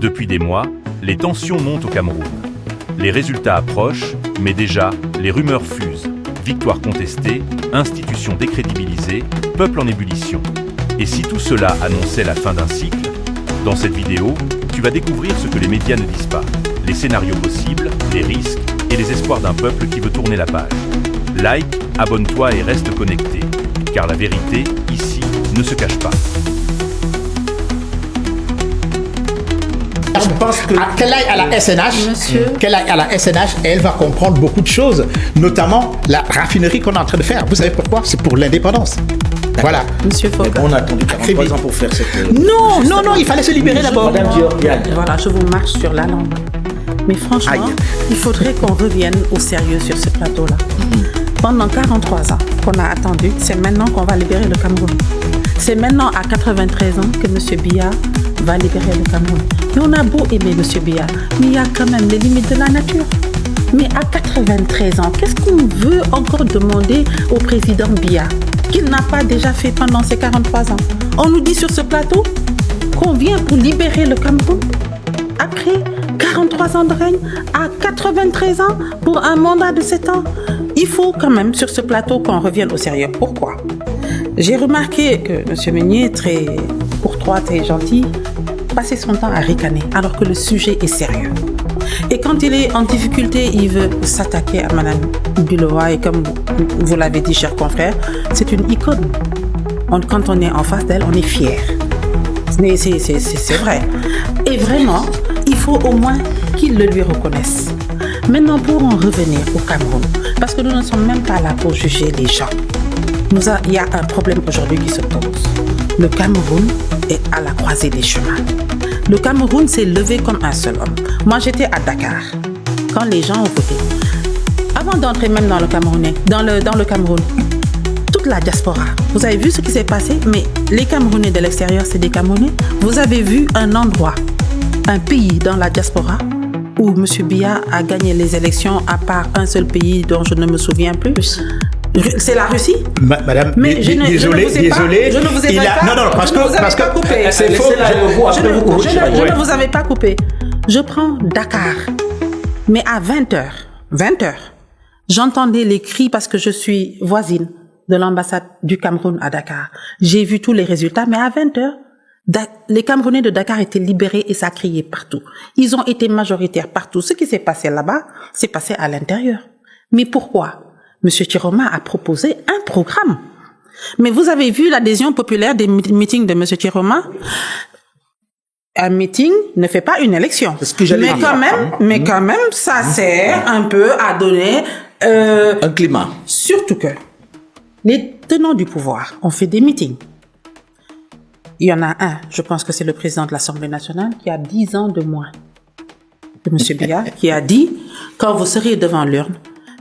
Depuis des mois, les tensions montent au Cameroun. Les résultats approchent, mais déjà, les rumeurs fusent. Victoire contestée, institutions décrédibilisées, peuple en ébullition. Et si tout cela annonçait la fin d'un cycle? Dans cette vidéo, tu vas découvrir ce que les médias ne disent pas, les scénarios possibles, les risques et les espoirs d'un peuple qui veut tourner la page. Like, abonne-toi et reste connecté, car la vérité, ici, ne se cache pas. Je pense qu'elle aille à la SNH, elle va comprendre beaucoup de choses, notamment la raffinerie qu'on est en train de faire. Vous savez pourquoi? C'est pour l'indépendance. Voilà. Monsieur Foka. On a attendu 43 ans pour faire cette... Non, il fallait se libérer d'abord. Madame Georgiane. Voilà, je vous marche sur la langue. Mais franchement, il faudrait qu'on revienne au sérieux sur ce plateau-là. Pendant 43 ans qu'on a attendu, c'est maintenant qu'on va libérer le Cameroun. C'est maintenant à 93 ans que M. Biya va libérer le Cameroun. Et on a beau aimer M. Biya, mais il y a quand même les limites de la nature. Mais à 93 ans, qu'est-ce qu'on veut encore demander au président Biya qu'il n'a pas déjà fait pendant ces 43 ans? On nous dit sur ce plateau qu'on vient pour libérer le Cameroun après 43 ans de règne, à 93 ans pour un mandat de 7 ans. Il faut quand même sur ce plateau qu'on revienne au sérieux. Pourquoi? J'ai remarqué que M. Meunier, très courtois et gentil, passait son temps à ricaner alors que le sujet est sérieux. Et quand il est en difficulté, il veut s'attaquer à Mme Bulowa et comme vous l'avez dit, chers confrères, c'est une icône. Quand on est en face d'elle, on est fier. C'est vrai. Et vraiment, il faut au moins qu'il le lui reconnaisse. Maintenant, pour en revenir au Cameroun, parce que nous ne sommes même pas là pour juger les gens. Il y a un problème aujourd'hui qui se pose. Le Cameroun est à la croisée des chemins. Le Cameroun s'est levé comme un seul homme. Moi, j'étais à Dakar quand les gens ont voté. Avant d'entrer même dans le Cameroun, toute la diaspora, vous avez vu ce qui s'est passé? Mais les Camerounais de l'extérieur, c'est des Camerounais. Vous avez vu un endroit, un pays dans la diaspora où M. Biya a gagné les élections à part un seul pays dont je ne me souviens plus? C'est la Russie? Madame, mais désolé. Je ne vous ai pas. Non, parce que coupé. C'est faux. Je ne vous avais pas coupé. Je prends Dakar. Mais à 20h, j'entendais les cris parce que je suis voisine de l'ambassade du Cameroun à Dakar. J'ai vu tous les résultats, mais à 20h, les Camerounais de Dakar étaient libérés et ça criait partout. Ils ont été majoritaires partout. Ce qui s'est passé là-bas, c'est passé à l'intérieur. Mais pourquoi? M. Chiroma a proposé un programme. Mais vous avez vu l'adhésion populaire des meetings de M. Chiroma? Un meeting ne fait pas une élection. C'est ce que j'allais dire. Mais quand même, ça sert un peu à donner un climat. Surtout que les tenants du pouvoir ont fait des meetings. Il y en a un, je pense que c'est le président de l'Assemblée nationale, qui a 10 ans de moins que M. Biya, qui a dit, quand vous serez devant l'urne,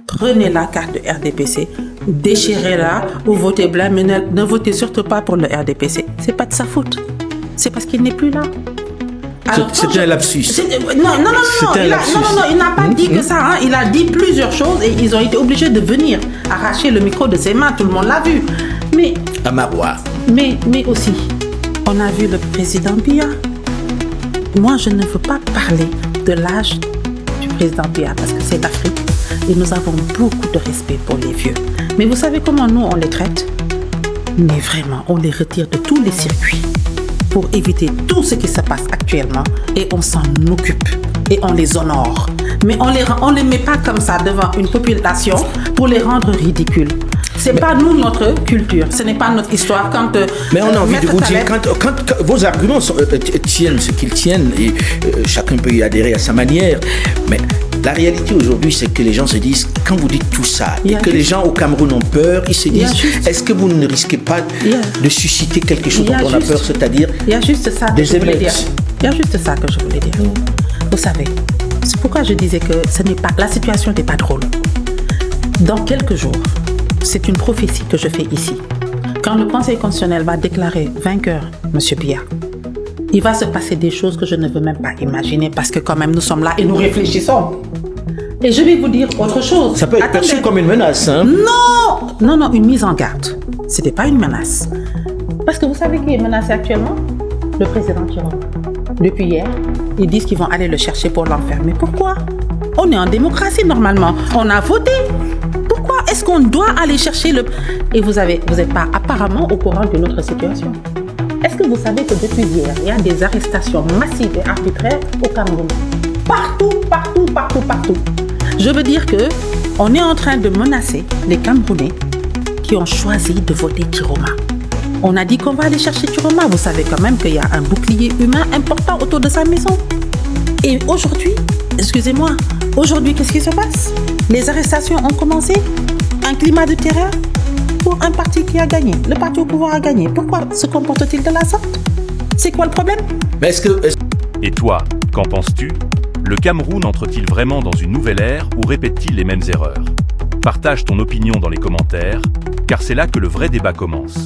prenez la carte de RDPC, déchirez-la ou votez blanc, mais ne votez surtout pas pour le RDPC. C'est pas de sa faute. C'est parce qu'il n'est plus là. C'était un lapsus. Non, il n'a pas dit que ça. Hein. Il a dit plusieurs choses et ils ont été obligés de venir arracher le micro de ses mains. Tout le monde l'a vu. Mais aussi, on a vu le président Biya. Moi, je ne veux pas parler de l'âge du président Biya parce que c'est l'Afrique. Et nous avons beaucoup de respect pour les vieux. Mais vous savez comment nous, on les traite? Mais vraiment, on les retire de tous les circuits pour éviter tout ce qui se passe actuellement et on s'en occupe et on les honore. Mais on les met pas comme ça devant une population pour les rendre ridicules. C'est pas nous notre culture, ce n'est pas notre histoire. Mais on a envie de vous dire, quand vos arguments tiennent ce qu'ils tiennent, et chacun peut y adhérer à sa manière, mais la réalité aujourd'hui, c'est que les gens se disent, quand vous dites tout ça, et que les gens au Cameroun ont peur, ils se disent, est-ce que vous ne risquez pas de susciter quelque chose dont on a peur, c'est-à-dire des émeutes? Il y a juste ça que je voulais dire. Vous savez, c'est pourquoi je disais que la situation n'est pas drôle. Dans quelques jours, c'est une prophétie que je fais ici. Quand le Conseil constitutionnel va déclarer vainqueur M. Biya, il va se passer des choses que je ne veux même pas imaginer parce que quand même nous sommes là et nous réfléchissons. Et je vais vous dire autre chose. Ça peut être perçu comme une menace, hein? Non, une mise en garde. C'était pas une menace. Parce que vous savez qui est menacé actuellement? Le président Chiroma. depuis hier, ils disent qu'ils vont aller le chercher pour l'enfermer. Pourquoi? On est en démocratie normalement. On a voté. Pourquoi est-ce qu'on doit aller chercher le... Et vous n'êtes pas apparemment au courant de notre situation. Est-ce que vous savez que depuis hier, il y a des arrestations massives et arbitraires au Cameroun? Partout. Je veux dire que on est en train de menacer les Camerounais qui ont choisi de voter Chiroma. On a dit qu'on va aller chercher Chiroma. Vous savez quand même qu'il y a un bouclier humain important autour de sa maison. Et aujourd'hui, qu'est-ce qui se passe? Les arrestations ont commencé. Un climat de terreur pour un parti qui a gagné. Le parti au pouvoir a gagné. Pourquoi se comporte-t-il de la sorte? C'est quoi le problème? Et toi, qu'en penses-tu? Le Cameroun entre-t-il vraiment dans une nouvelle ère ou répète-t-il les mêmes erreurs? Partage ton opinion dans les commentaires, car c'est là que le vrai débat commence.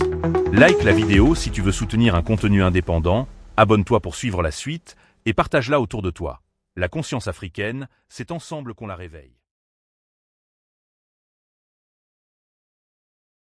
Like la vidéo si tu veux soutenir un contenu indépendant, abonne-toi pour suivre la suite et partage-la autour de toi. La conscience africaine, c'est ensemble qu'on la réveille.